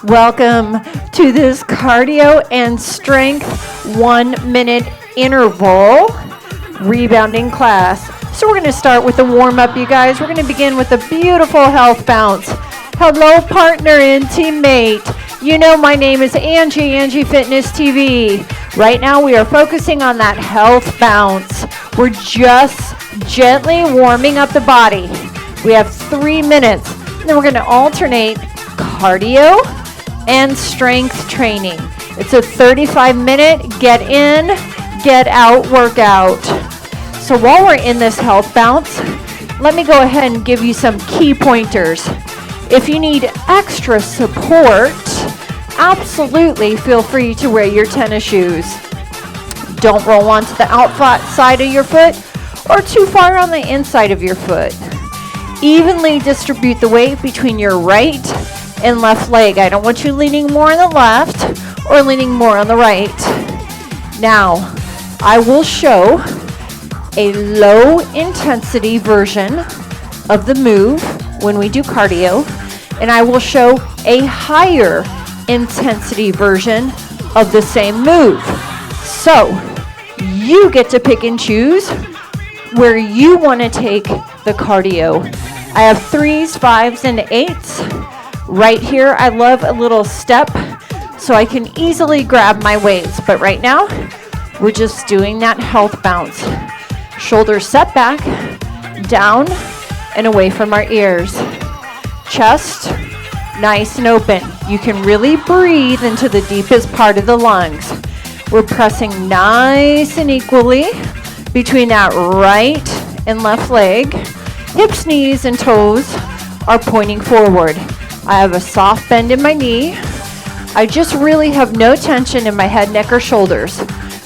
Welcome to this cardio and strength 1 minute interval rebounding class. So we're going to start with the warm up, you guys. We're going to begin with a beautiful health bounce. Hello, partner and teammate. You know my name is Angie Fitness TV. Right now we are focusing on that health bounce. We're just gently warming up the body. We have 3 minutes. And then we're going to alternate cardio and strength training. It's a 35-minute get in, get out workout. So while we're in this health bounce, let me go ahead and give you some key pointers. If you need extra support, absolutely feel free to wear your tennis shoes. Don't roll onto the outside of your foot or too far on the inside of your foot. Evenly distribute the weight between your right and left leg. I don't want you leaning more on the left or leaning more on the right. Now, I will show a low intensity version of the move when we do cardio, and I will show a higher intensity version of the same move. So, you get to pick and choose where you want to take the cardio. I have 3s, 5s, and 8s. Right here, I love a little step so I can easily grab my weights. But right now, we're just doing that health bounce. Shoulders set back, down, and away from our ears. Chest, nice and open. You can really breathe into the deepest part of the lungs. We're pressing nice and equally between that right and left leg. Hips, knees, and toes are pointing forward. I have a soft bend in my knee. I just really have no tension in my head, neck, or shoulders.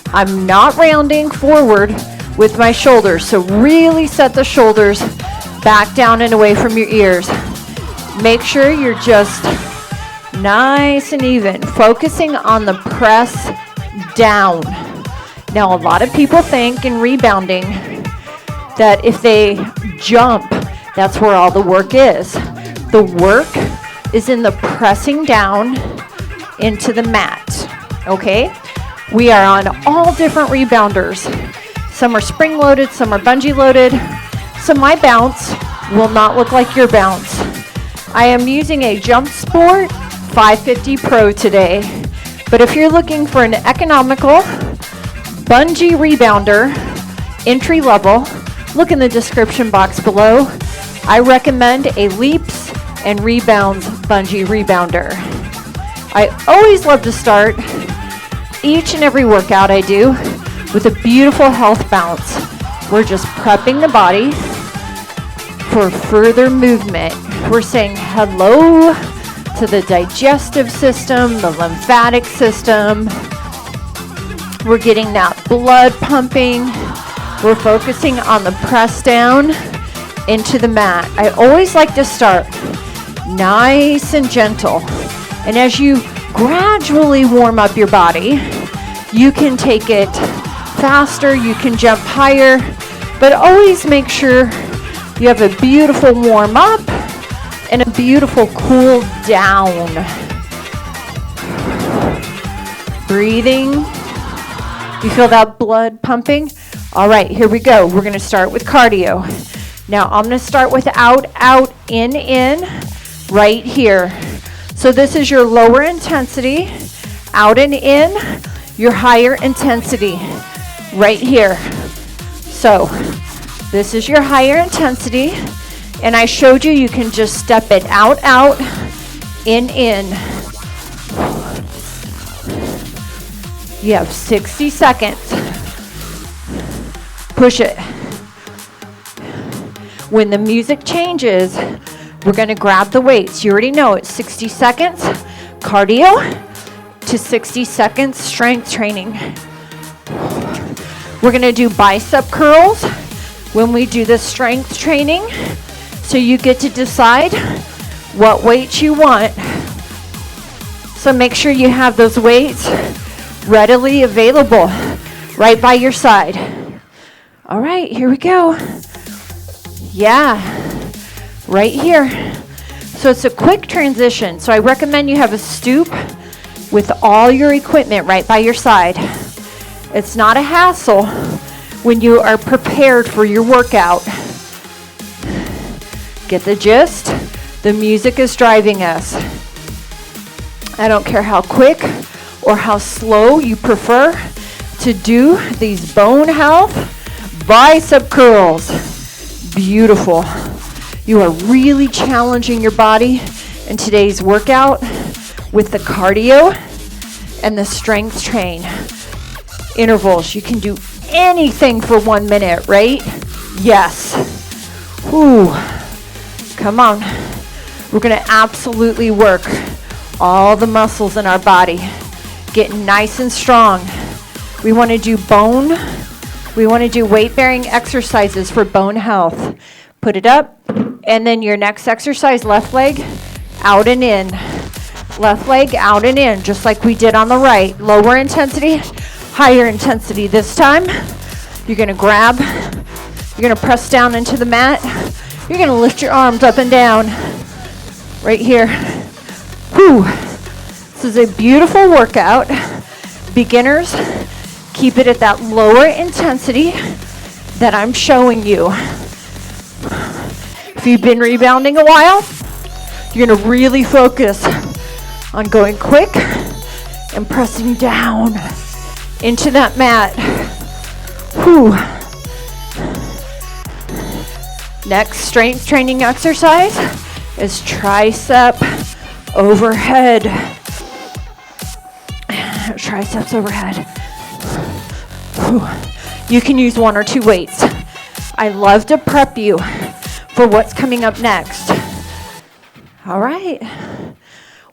I'm not rounding forward with my shoulders, so really set the shoulders back down and away from your ears. Make sure you're just nice and even, focusing on the press down. Now, a lot of people think in rebounding that if they jump, that's where all the work is. The work is in the pressing down into the mat, okay? We are on all different rebounders. Some are spring-loaded, some are bungee-loaded. So my bounce will not look like your bounce. I am using a Jump Sport 550 Pro today, but if you're looking for an economical bungee rebounder, entry level, look in the description box below. I recommend a Leaps and Rebounds bungee rebounder. I always love to start each and every workout I do with a beautiful health bounce. We're just prepping the body for further movement. We're saying hello to the digestive system, the lymphatic system. We're getting that blood pumping. We're focusing on the press down into the mat. I always like to start nice and gentle. And as you gradually warm up your body, you can take it faster, you can jump higher, but always make sure you have a beautiful warm up and a beautiful cool down. Breathing. You feel that blood pumping? All right, here we go. We're going to start with cardio. Now, I'm going to start with out, in, right here. So this is your lower intensity, out and in, your higher intensity, right here. So this is your higher intensity, and I showed you can just step it out, in. You have 60 seconds. Push it. When the music changes, we're going to grab the weights. You already know it's 60 seconds cardio to 60 seconds strength training. We're going to do bicep curls when we do the strength training. So you get to decide what weights you want. So make sure you have those weights readily available right by your side. All right, here we go. Yeah, right here. So it's a quick transition. So I recommend you have a stoop with all your equipment right by your side. It's not a hassle when you are prepared for your workout. Get the gist? The music is driving us. I don't care how quick or how slow you prefer to do these bone health bicep curls. Beautiful. You are really challenging your body in today's workout with the cardio and the strength train. Intervals, you can do anything for 1 minute, right? Yes. Ooh, come on. We're gonna absolutely work all the muscles in our body, getting nice and strong. We wanna do weight-bearing exercises for bone health. Put it up, and then your next exercise, left leg, out and in. Left leg, out and in, just like we did on the right. Lower intensity, higher intensity. This time, you're gonna grab, you're gonna press down into the mat. You're gonna lift your arms up and down, right here. Whew. This is a beautiful workout. Beginners, keep it at that lower intensity that I'm showing you. If you've been rebounding a while, you're gonna really focus on going quick and pressing down into that mat. Whew. Next strength training exercise is tricep overhead. Triceps overhead. Whew. You can use 1 or 2 weights. I love to prep you for what's coming up next. All right.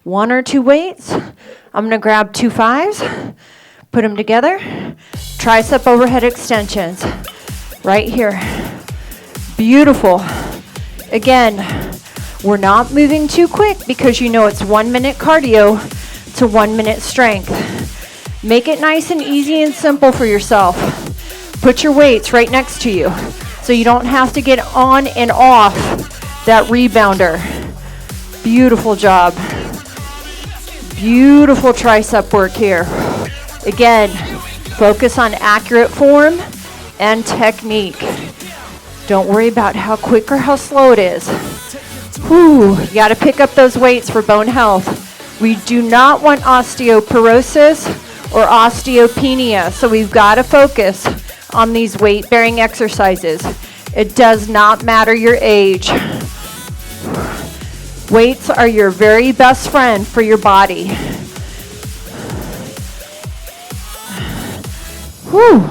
1 or 2 weights. I'm going to grab 2 5s, put them together. Tricep overhead extensions right here. Beautiful. Again, we're not moving too quick because you know it's 1 minute cardio to 1 minute strength. Make it nice and easy and simple for yourself. Put your weights right next to you so you don't have to get on and off that rebounder. Beautiful job. Beautiful tricep work here. Again, focus on accurate form and technique. Don't worry about how quick or how slow it is. Whew, you gotta pick up those weights for bone health. We do not want osteoporosis or osteopenia, so we've gotta focus on these weight-bearing exercises. It does not matter your age. Weights are your very best friend for your body. Whew.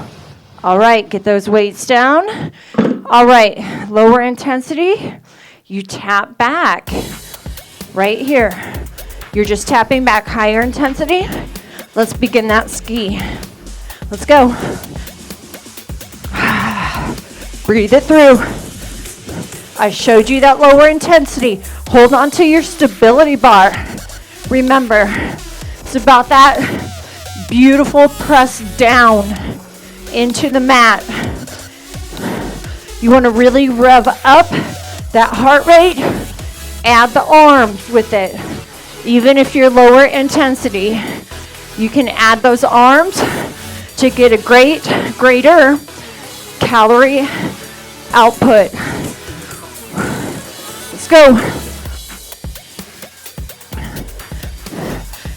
All right, get those weights down. All right, lower intensity. You tap back right here. You're just tapping back. Higher intensity. Let's begin that ski. Let's go. Breathe it through. I showed you that lower intensity. Hold on to your stability bar. Remember, it's about that beautiful press down into the mat. You want to really rev up that heart rate. Add the arms with it. Even if you're lower intensity, you can add those arms to get a greater calorie output. Let's go.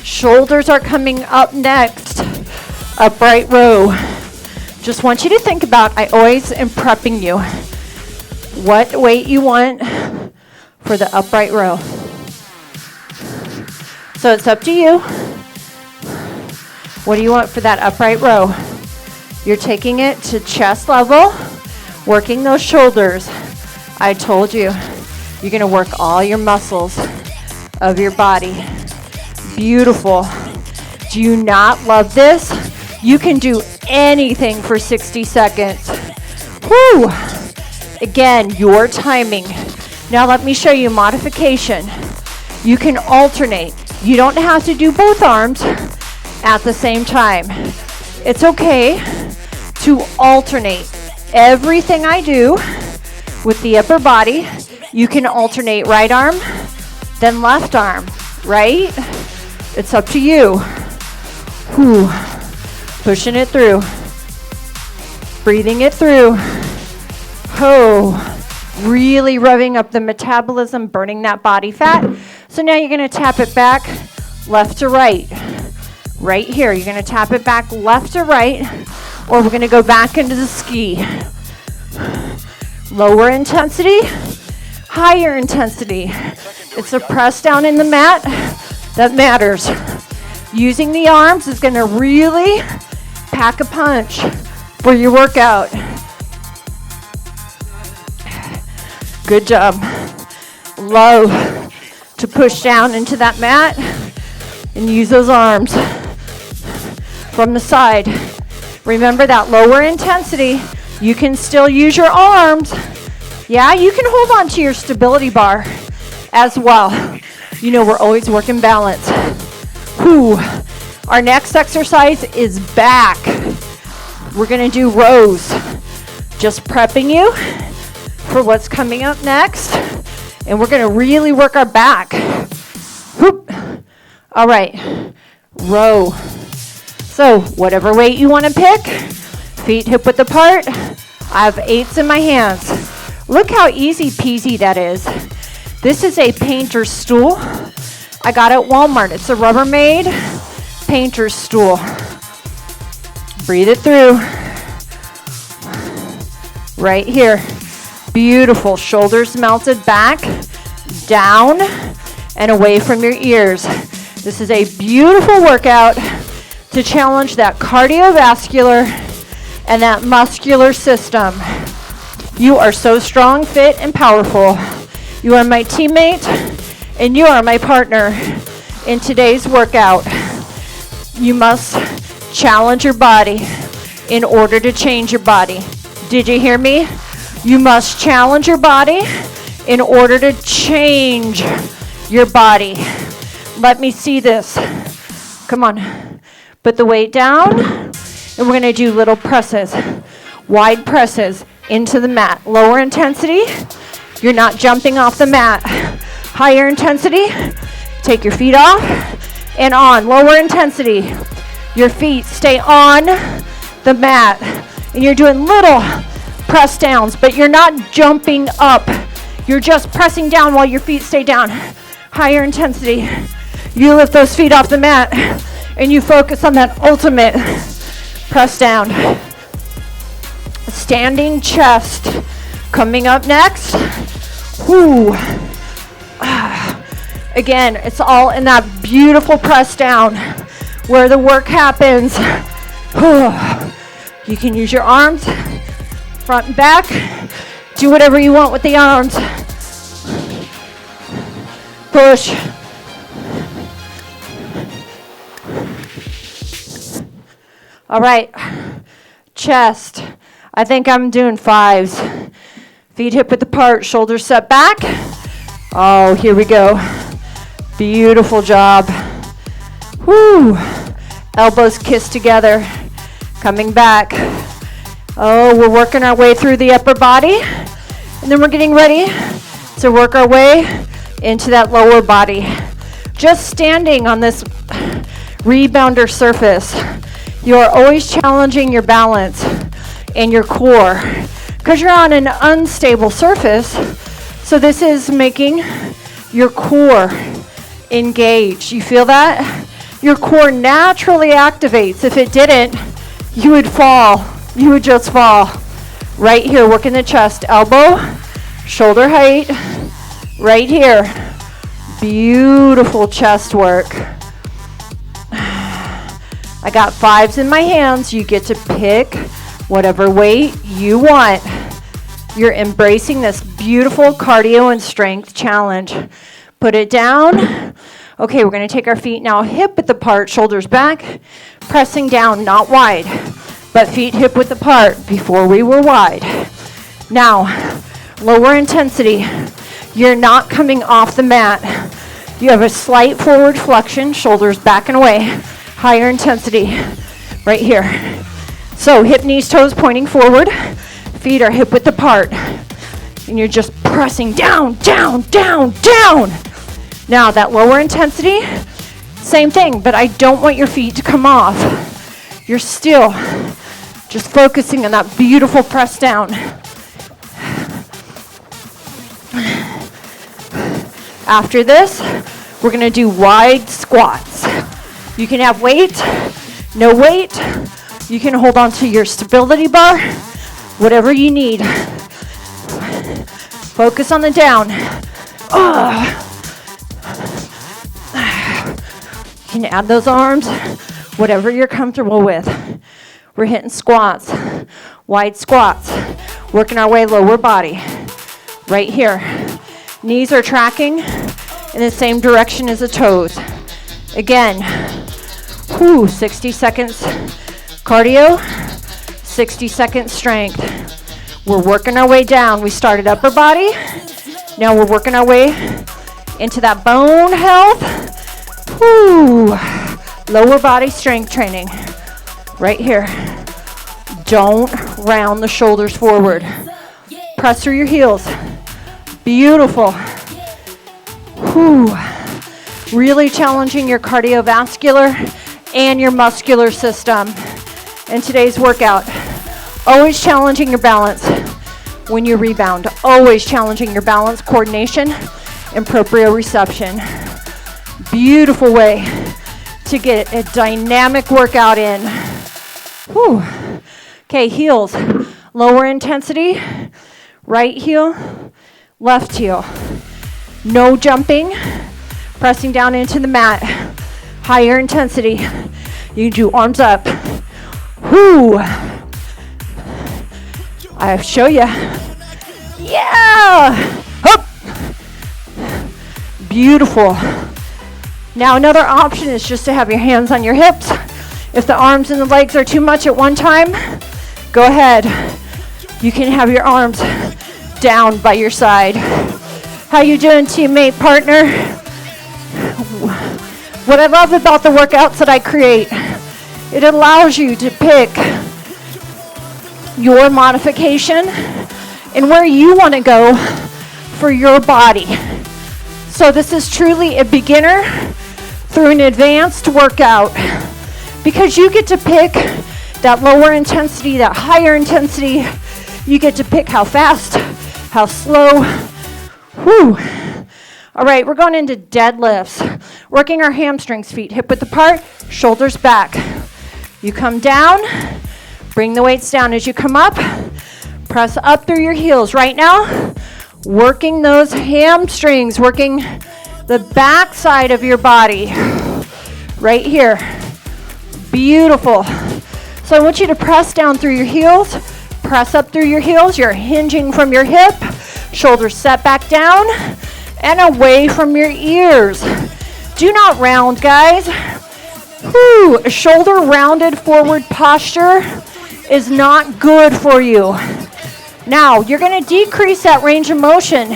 Shoulders are coming up next. Upright row. Just want you to think about, I always am prepping you, what weight you want for the upright row. So it's up to you. What do you want for that upright row? You're taking it to chest level, working those shoulders. I told you, you're gonna work all your muscles of your body. Beautiful. Do you not love this? You can do anything for 60 seconds. Whew. Again, your timing. Now let me show you modification. You can alternate. You don't have to do both arms at the same time. It's okay to alternate. Everything I do with the upper body, you can alternate right arm, then left arm, right? It's up to you. Whew. Pushing it through. Breathing it through. Oh, really revving up the metabolism, burning that body fat. So now you're going to tap it back left to right. Right here, you're going to tap it back left to right, or we're going to go back into the ski. Lower intensity, higher intensity. It's a press down in the mat that matters. Using the arms is going to really pack a punch for your workout. Good job. Love to push down into that mat and use those arms from the side. Remember that lower intensity, you can still use your arms. Yeah, you can hold on to your stability bar as well. You know, we're always working balance. Whew. Our next exercise is back. We're gonna do rows. Just prepping you for what's coming up next. And we're gonna really work our back. Whoop. All right, row. So whatever weight you wanna pick, feet hip width apart. I have 8s in my hands. Look how easy peasy that is. This is a painter's stool. I got it at Walmart. It's a Rubbermaid painter's stool. Breathe it through. Right here. Beautiful. Shoulders melted back, down, and away from your ears. This is a beautiful workout to challenge that cardiovascular and that muscular system. You are so strong, fit, and powerful. You are my teammate, and you are my partner in today's workout. You must challenge your body in order to change your body. Did you hear me? You must challenge your body in order to change your body. Let me see this. Come on. Put the weight down, and we're going to do little presses. Wide presses into the mat. Lower intensity. You're not jumping off the mat. Higher intensity. Take your feet off and on. Lower intensity. Your feet stay on the mat. And you're doing little press downs, but you're not jumping up. You're just pressing down while your feet stay down. Higher intensity. You lift those feet off the mat and you focus on that ultimate press down. Standing chest. Coming up next. Whoo. Again, it's all in that beautiful press down where the work happens. You can use your arms, front and back. Do whatever you want with the arms. Push. All right, chest. I think I'm doing 5s. Feet hip width apart, shoulders set back. Oh, here we go. Beautiful job. Woo. Elbows kiss together. Coming back. Oh, we're working our way through the upper body. And then we're getting ready to work our way into that lower body. Just standing on this rebounder surface, you are always challenging your balance and your core because you're on an unstable surface. So this is making your core engage. You feel that? Your core naturally activates. If it didn't, you would fall. You would just fall. Right here, working the chest, elbow, shoulder height, right here. Beautiful chest work. I got 5s in my hands. You get to pick whatever weight you want. You're embracing this beautiful cardio and strength challenge. Put it down. Okay, we're going to take our feet now hip width apart, shoulders back, pressing down, not wide, but feet hip width apart. Before we were wide. Now, lower intensity. You're not coming off the mat. You have a slight forward flexion, shoulders back and away. Higher intensity right here. So hip, knees, toes pointing forward. Feet are hip width apart. And you're just pressing down, down, down, down. Now that lower intensity, same thing, but I don't want your feet to come off. You're still just focusing on that beautiful press down. After this, we're gonna do wide squats. You can have weight, no weight. You can hold on to your stability bar, whatever you need. Focus on the down. You can add those arms, whatever you're comfortable with. We're hitting squats, wide squats, working our way lower body. Right here. Knees are tracking in the same direction as the toes. Again, 60 seconds cardio, 60 seconds strength. We're working our way down. We started upper body. Now we're working our way into that bone health. Lower body strength training. Right here. Don't round the shoulders forward. Press through your heels. Beautiful. Really challenging your cardiovascular and your muscular system in today's workout. Always challenging your balance when you rebound. Always challenging your balance, coordination, and proprioception. Beautiful way to get a dynamic workout in. Okay, heels. Lower intensity. Right heel, left heel. No jumping. Pressing down into the mat. Higher intensity. You do arms up. I'll show you. Yeah! Up. Beautiful. Now another option is just to have your hands on your hips. If the arms and the legs are too much at one time, go ahead. You can have your arms down by your side. How you doing, teammate, partner? What I love about the workouts that I create, it allows you to pick your modification and where you want to go for your body. So this is truly a beginner through an advanced workout because you get to pick that lower intensity, that higher intensity. You get to pick how fast, how slow. All right, we're going into deadlifts. Working our hamstrings, feet hip width apart, shoulders back. You come down, bring the weights down as you come up. Press up through your heels. Right now, working those hamstrings, working the back side of your body. Right here. Beautiful. So I want you to press down through your heels, press up through your heels. You're hinging from your hip, shoulders set back down and away from your ears. Do not round, guys. A shoulder rounded forward posture is not good for you. Now, you're going to decrease that range of motion.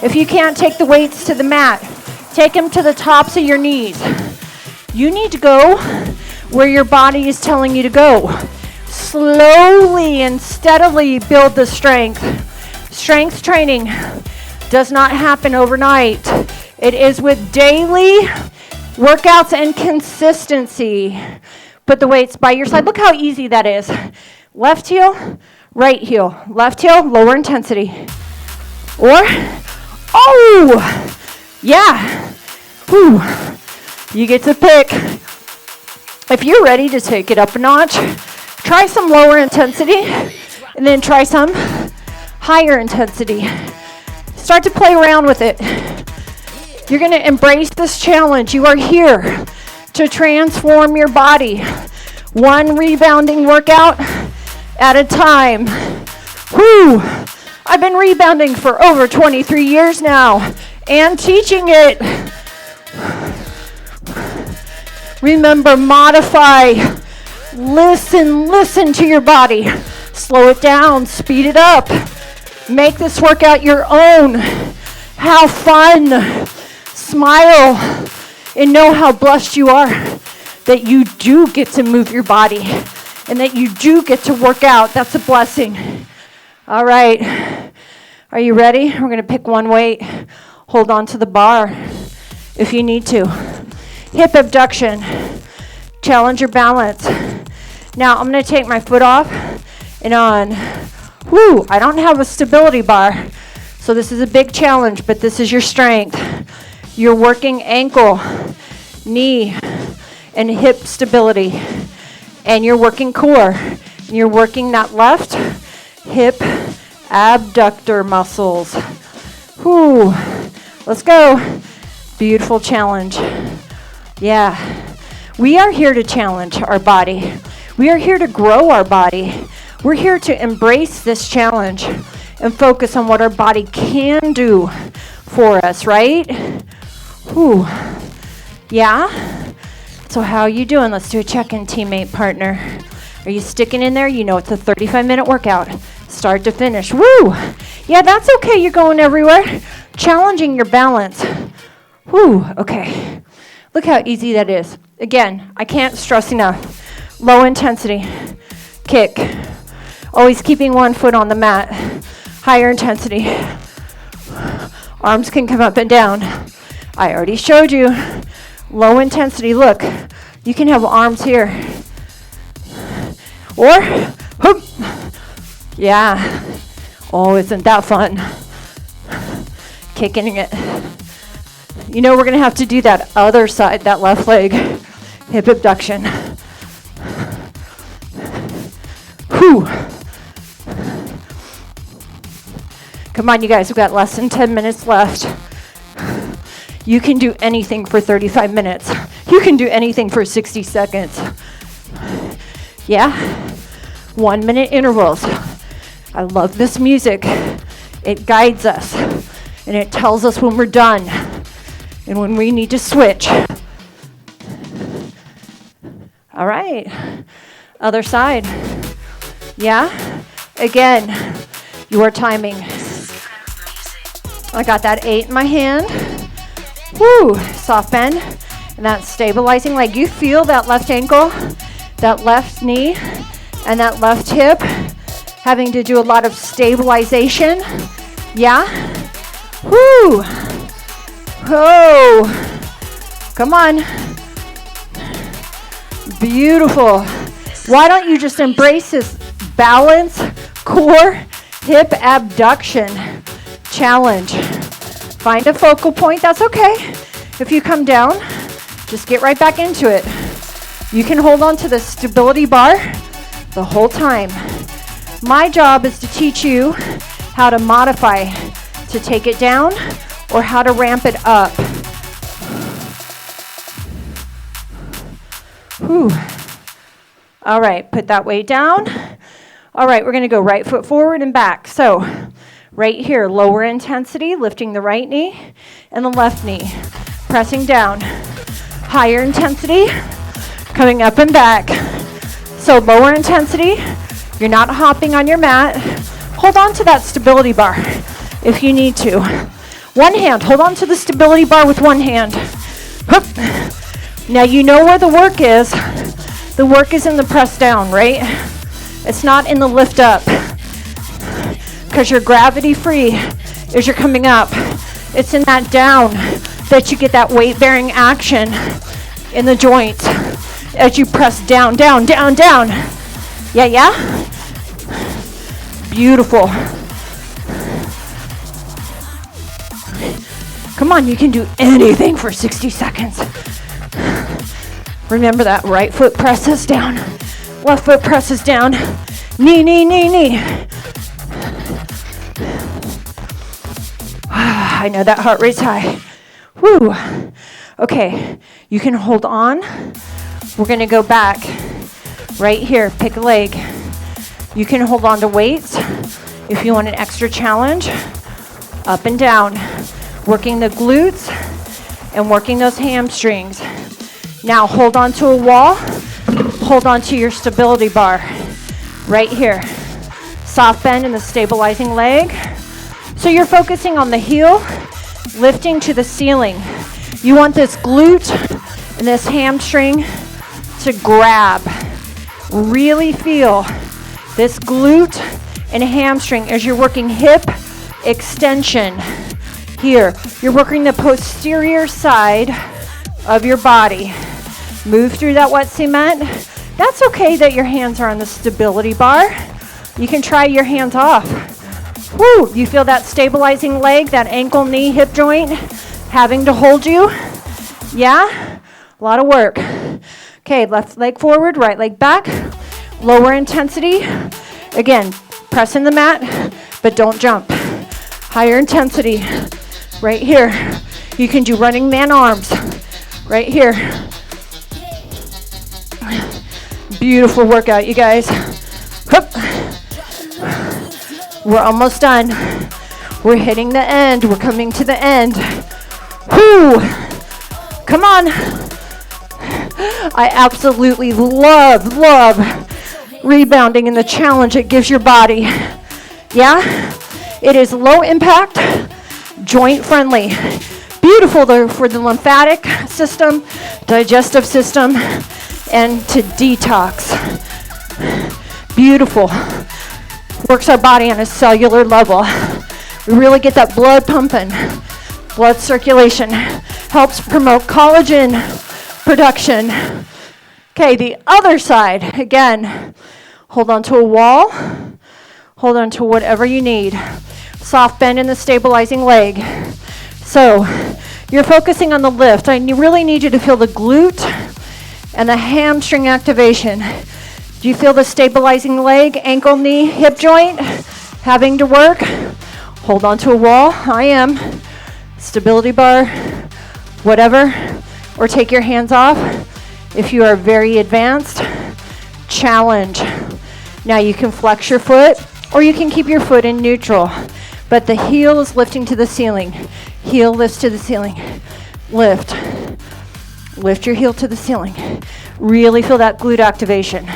If you can't take the weights to the mat, take them to the tops of your knees. You need to go where your body is telling you to go. Slowly and steadily build the strength. Strength training does not happen overnight. It is with daily workouts and consistency. Put the weights by your side. Look how easy that is. Left heel, right heel. Left heel, lower intensity. Or, yeah. You get to pick. If you're ready to take it up a notch, try some lower intensity and then try some higher intensity. Start to play around with it. You're going to embrace this challenge. You are here to transform your body. One rebounding workout at a time. I've been rebounding for over 23 years now and teaching it. Remember, modify. Listen to your body. Slow it down, speed it up. Make this workout your own. Have fun. Smile. And know how blessed you are that you do get to move your body and that you do get to work out. That's a blessing. All right. Are you ready? We're going to pick one weight. Hold on to the bar. if you need to. Hip abduction. Challenge your balance. Now I'm going to take my foot off and on. Woo, I don't have a stability bar, so this is a big challenge, but this is your strength. You're working ankle, knee, and hip stability. And you're working core. And you're working that left hip abductor muscles. Whoo, let's go. Beautiful challenge. Yeah. We are here to challenge our body. We are here to grow our body. We're here to embrace this challenge and focus on what our body can do for us, right? Whew. Yeah? So how are you doing? Let's do a check-in, teammate, partner. Are you sticking in there? You know it's a 35-minute workout. Start to finish. Woo! Yeah, that's okay. You're going everywhere. Challenging your balance. Woo, okay. Look how easy that is. Again, I can't stress enough. Low intensity. Kick. Always keeping one foot on the mat. Higher intensity. Arms can come up and down. I already showed you. Low intensity. Look, you can have arms here. Or, whoop. Yeah. Oh, isn't that fun? Kicking it. You know we're going to have to do that other side, that left leg. Hip abduction. Whew. Come on, you guys. We've got less than 10 minutes left. You can do anything for 35 minutes. You can do anything for 60 seconds. Yeah? 1 minute intervals. I love this music. It guides us. And it tells us when we're done. And when we need to switch. All right. Other side. Yeah? Again, your timing. I got that 8 in my hand. Woo! Soft bend. And that stabilizing leg. You feel that left ankle, that left knee, and that left hip having to do a lot of stabilization. Yeah? Woo! Oh! Come on. Beautiful. Why don't you just embrace this balance, core, hip abduction challenge? Find a focal point. That's okay. If you come down, just get right back into it. You can hold on to the stability bar the whole time. My job is to teach you how to modify, to take it down, or how to ramp it up. Whew. All right, put that weight down. All right, we're going to go right foot forward and back. So right here, lower intensity, lifting the right knee and the left knee. Pressing down. Higher intensity, coming up and back. So lower intensity, you're not hopping on your mat. Hold on to that stability bar if you need to. One hand, hold on to the stability bar with one hand. Hup. Now you know where the work is. The work is in the press down, right? It's not in the lift up. Because you're gravity free as you're coming up. It's in that down that you get that weight bearing action in the joints as you press down, down, down, down. Yeah, yeah? Beautiful. Come on, you can do anything for 60 seconds. Remember that right foot presses down, left foot presses down, knee, knee, knee, knee. I know that heart rate's high. Woo. Okay, you can hold on. We're gonna go back right here, pick a leg. You can hold on to weights if you want an extra challenge. Up and down, working the glutes and working those hamstrings. Now hold on to a wall, hold on to your stability bar right here. Soft bend in the stabilizing leg. So you're focusing on the heel, lifting to the ceiling. You want this glute and this hamstring to grab. Really feel this glute and hamstring as you're working hip extension. Here, you're working the posterior side of your body. Move through that wet cement. That's okay that your hands are on the stability bar. You can try your hands off. Woo, you feel that stabilizing leg, that ankle, knee, hip joint having to hold you? Yeah? A lot of work. Okay, left leg forward, right leg back. Lower intensity. Again, press in the mat, but don't jump. Higher intensity. Right here. You can do running man arms. Right here. Beautiful workout, you guys. Hup. We're almost done. We're hitting the end. We're coming to the end. Whoo! Come on. I absolutely love rebounding and the challenge it gives your body. Yeah? It is low impact, joint friendly. Beautiful for the lymphatic system, digestive system, and to detox. Beautiful. Works our body on a cellular level. We really get that blood pumping. Blood circulation helps promote collagen production. Okay, the other side. Again, hold on to a wall. Hold on to whatever you need. Soft bend in the stabilizing leg. So, you're focusing on the lift. I really need you to feel the glute and the hamstring activation. Do you feel the stabilizing leg, ankle, knee, hip joint having to work? Hold on to a wall. I am. Stability bar, whatever. Or take your hands off. If you are very advanced, challenge. Now you can flex your foot or you can keep your foot in neutral. But the heel is lifting to the ceiling. Heel lifts to the ceiling. Lift. Lift your heel to the ceiling. Really feel that glute activation.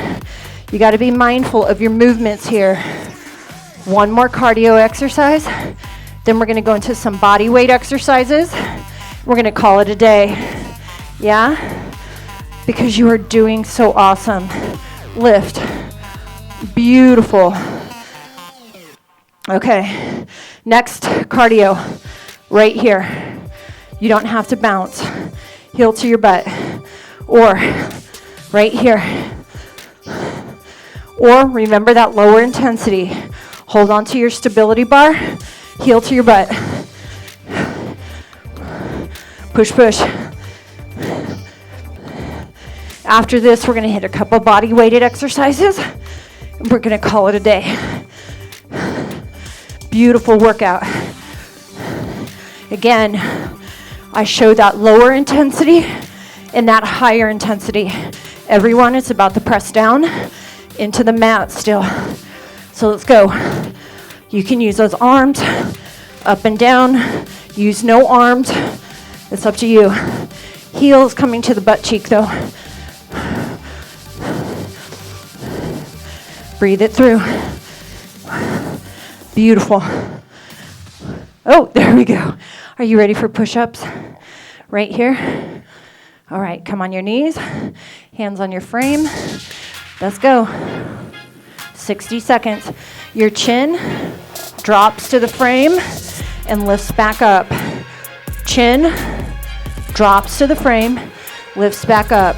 You got to be mindful of your movements here. One more cardio exercise. Then we're going to go into some body weight exercises. We're going to call it a day. Yeah? Because you are doing so awesome. Lift. Beautiful. Okay. Next, cardio. Right here. You don't have to bounce. Heel to your butt. Or right here. Or remember that lower intensity. Hold on to your stability bar. Heel to your butt. Push, push. After this, we're going to hit a couple body weighted exercises. And we're going to call it a day. Beautiful workout. Again, I show that lower intensity and that higher intensity. Everyone is about to press down into the mat still. So let's go. You can use those arms up and down. Use no arms. It's up to you. Heels coming to the butt cheek though. Breathe it through. Beautiful. Oh, there we go. Are you ready for push-ups? Right here. All right, come on your knees. Hands on your frame. Let's go. 60 seconds. Your chin drops to the frame and lifts back up. Chin drops to the frame, lifts back up.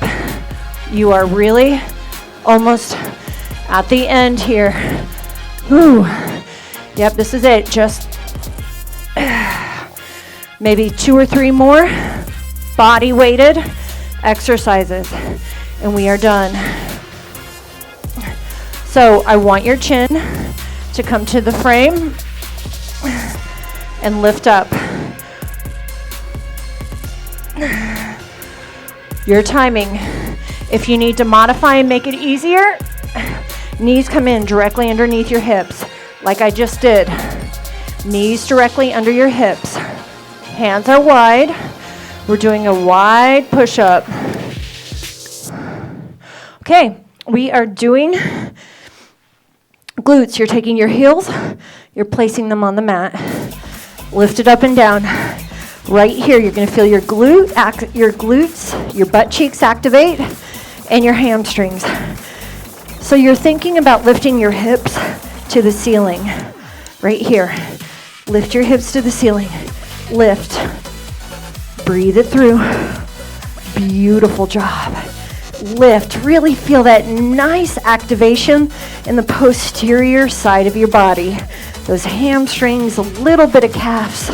You are really almost at the end here. Whew. Yep, this is it. Just maybe 2 or 3 more body weighted exercises and we are done. So I want your chin to come to the frame and lift up. Your timing. If you need to modify and make it easier, knees come in directly underneath your hips, like I just did. Knees directly under your hips. Hands are wide. We're doing a wide push-up. Okay, we are doing glutes. You're taking your heels, you're placing them on the mat. Lift it up and down. Right here, you're going to feel your glutes, your butt cheeks activate, and your hamstrings. So you're thinking about lifting your hips to the ceiling. Right here. Lift your hips to the ceiling. Lift. Breathe it through. Beautiful job. Lift. Really feel that nice activation in the posterior side of your body. Those hamstrings, a little bit of calves,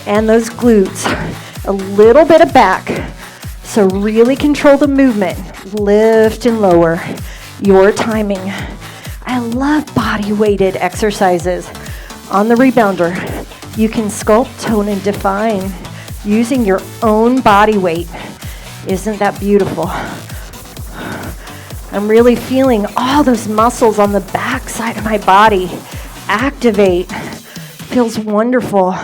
and those glutes. A little bit of back. So really control the movement. Lift and lower. Your timing. I love body weighted exercises. On the Rebounder, you can sculpt, tone, and define using your own body weight. Isn't that beautiful? I'm really feeling all those muscles on the back side of my body activate. Feels wonderful.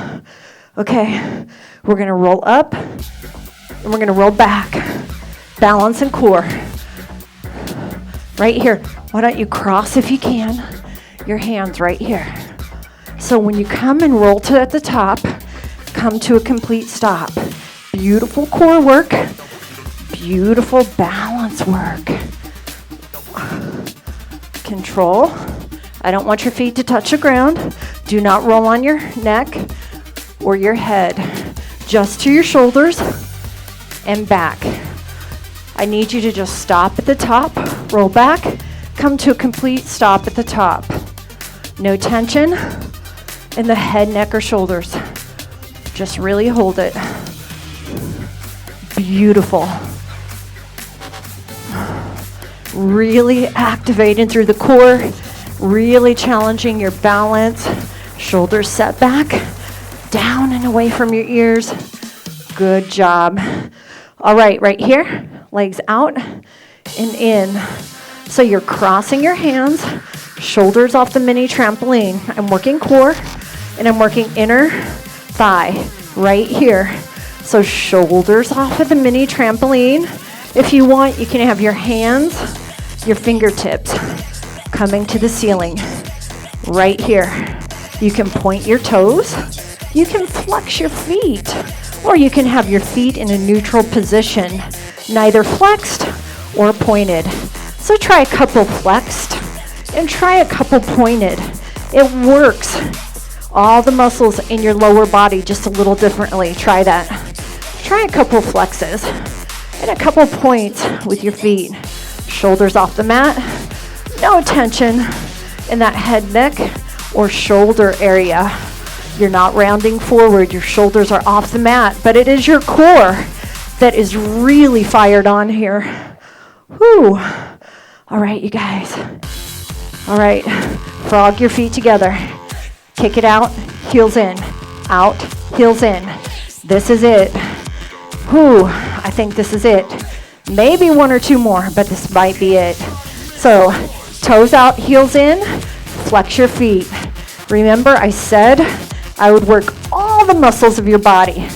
Okay, we're gonna roll up and we're gonna roll back. Balance and core. Right here. Why don't you cross if you can? Your hands right here. So when you come and roll to at the top, come to a complete stop. Beautiful core work. Beautiful balance work. Control. I don't want your feet to touch the ground. Do not roll on your neck or your head. Just to your shoulders and back. I need you to just stop at the top, roll back, come to a complete stop at the top. No tension in the head, neck, or shoulders. Just really hold it. Beautiful. Really activating through the core, really challenging your balance. Shoulders set back, down and away from your ears. Good job. All right, right here, legs out and in. So you're crossing your hands, shoulders off the mini trampoline. I'm working core and I'm working inner thigh right here. So shoulders off of the mini trampoline. If you want, you can have your hands, your fingertips coming to the ceiling right here. You can point your toes. You can flex your feet, or you can have your feet in a neutral position, neither flexed or pointed. So try a couple flexed and try a couple pointed. It works. All the muscles in your lower body just a little differently. Try that. Try a couple flexes and a couple points with your feet. Shoulders off the mat. No tension in that head, neck, or shoulder area. You're not rounding forward. Your shoulders are off the mat, but it is your core that is really fired on here. Whew. All right, you guys. All right, frog your feet together. Kick it out, heels in. Out, heels in. This is it. Whew, I think this is it. Maybe one or two more, but this might be it. So, toes out, heels in, flex your feet. Remember, I said I would work all the muscles of your body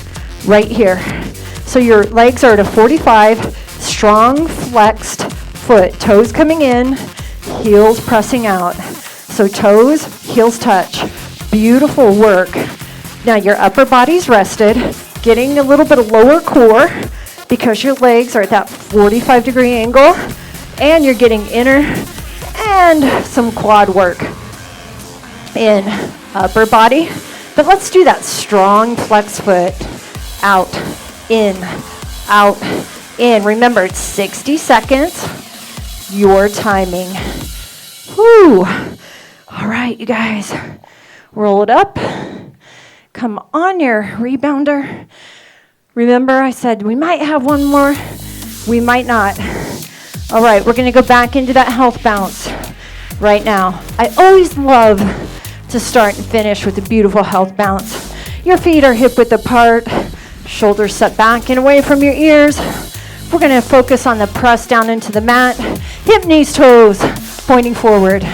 right here. So your legs are at a 45, strong flexed foot. Toes coming in, heels pressing out. So toes, heels touch. Beautiful work. Now your upper body's rested, getting a little bit of lower core because your legs are at that 45-degree angle, and you're getting inner and some quad work in upper body. But let's do that strong flex foot. Out, in, out, in. Remember, it's 60 seconds. Your timing. Whew. All right, you guys. Roll it up. Come on your rebounder. Remember, I said we might have one more. We might not. All right, we're going to go back into that health bounce right now. I always love to start and finish with a beautiful health bounce. Your feet are hip width apart, shoulders set back and away from your ears. We're going to focus on the press down into the mat. Hip, knees, toes, pointing forward.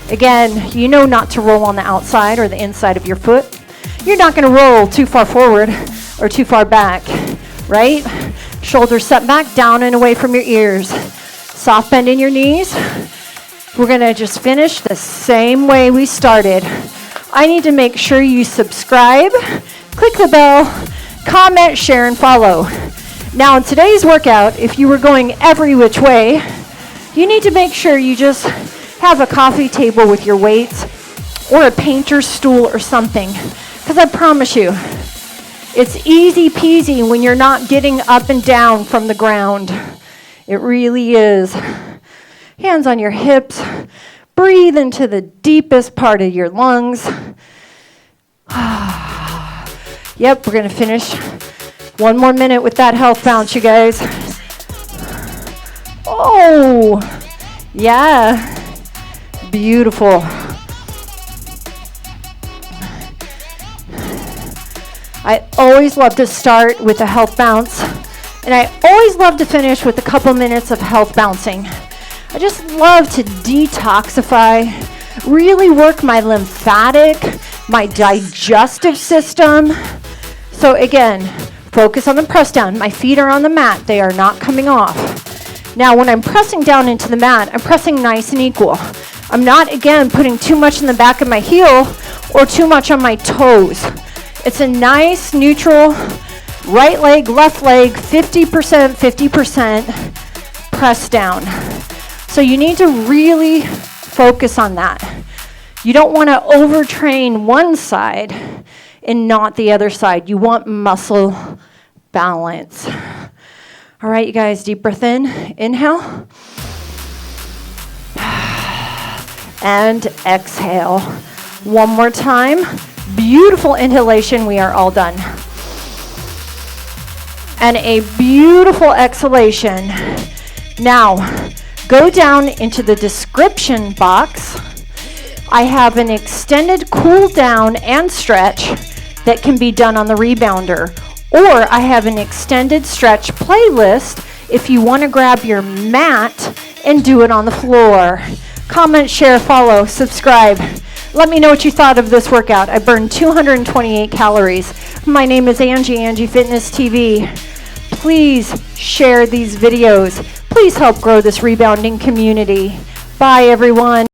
Again, you know not to roll on the outside or the inside of your foot. You're not going to roll too far forward or too far back, right? Shoulders set back, down and away from your ears. Soft bend in your knees. We're going to just finish the same way we started. I need to make sure you subscribe, click the bell, comment, share, and follow. Now, in today's workout, if you were going every which way, you need to make sure you just have a coffee table with your weights or a painter's stool or something. Because I promise you, It's easy peasy when you're not getting up and down from the ground. It really is. Hands on your hips. Breathe into the deepest part of your lungs. Yep, we're going to finish 1 more minute with that health bounce, you guys. Oh, yeah. Beautiful. I always love to start with a health bounce, and I always love to finish with a couple minutes of health bouncing. I just love to detoxify, really work my lymphatic, my digestive system. So again, focus on the press down. My feet are on the mat. They are not coming off. Now, when I'm pressing down into the mat, I'm pressing nice and equal. I'm not, again, putting too much in the back of my heel or too much on my toes. It's a nice, neutral, right leg, left leg, 50%, 50% press down. So you need to really focus on that. You don't want to overtrain one side and not the other side. You want muscle balance. All right, you guys, deep breath in. Inhale. And exhale. One more time. Beautiful inhalation. We are all done. And a beautiful exhalation. Now, go down into the description box. I have an extended cool down and stretch that can be done on the Rebounder. Or I have an extended stretch playlist if you want to grab your mat and do it on the floor. Comment, share, follow, subscribe. Let me know what you thought of this workout. I burned 228 calories. My name is Angie, Angie Fitness TV. Please share these videos. Please help grow this rebounding community. Bye, everyone.